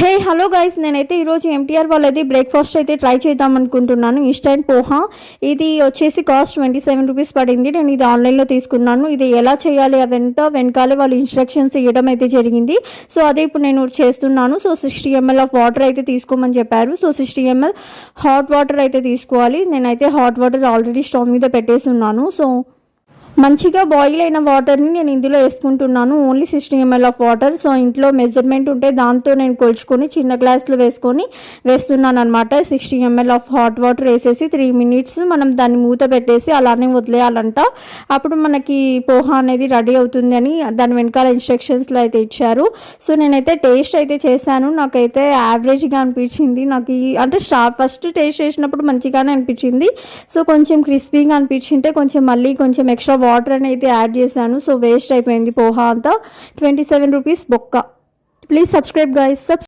Hey hello guys, నేనైతే ఈరోజు MTR వాళ్ళది బ్రేక్ఫాస్ట్ అయితే ట్రై చేద్దాం అనుకుంటున్నాను. ఇన్స్టెంట్ పోహా. ఇది వచ్చేసి కాస్ట్ 27 రూపీస్ పడింది. నేను ఇది ఆన్లైన్లో తీసుకున్నాను. ఇది ఎలా చేయాలి అవంతా వెనకాలే వాళ్ళు ఇన్స్ట్రక్షన్స్ ఇవ్వడం అయితే జరిగింది. సో అదే ఇప్పుడు నేను చేస్తున్నాను. సో 60 ml ఆఫ్ వాటర్ అయితే తీసుకోమని చెప్పారు. సో 60 ml హాట్ వాటర్ అయితే తీసుకోవాలి. నేనైతే హాట్ వాటర్ ఆల్రెడీ స్టవ్ మీద పెట్టేసి ఉన్నాను. సో మంచిగా బాయిల్ అయిన వాటర్ని నేను ఇందులో వేసుకుంటున్నాను. Only 60 ml of water. So ఇంట్లో మెజర్మెంట్ ఉంటే దాంతో నేను కొలుచుకొని చిన్న గ్లాసులో వేస్తున్నాను అనమాట. 60 ml ఆఫ్ హాట్ వాటర్ వేసేసి 3 minutes మనం దాన్ని మూత పెట్టేసి అలానే వదిలేయాలంట. అప్పుడు మనకి పోహా అనేది రెడీ అవుతుంది అని దాని వెనకాల ఇన్స్ట్రక్షన్స్లో అయితే ఇచ్చారు. సో నేనైతే టేస్ట్ అయితే చేశాను. నాకైతే యావరేజ్గా అనిపించింది. నాకు అంటే ఫస్ట్ టేస్ట్ చేసినప్పుడు మంచిగానే అనిపించింది. సో కొంచెం క్రిస్పీగా అనిపించింటే మళ్ళీ కొంచెం ఎక్స్ట్రా వాటర్ అనేది యాడ్ చేశాను. సో వేస్ట్ అయిపోయింది పోహా అంతా. 27 రూపీస్ బొక్క. Please subscribe guys.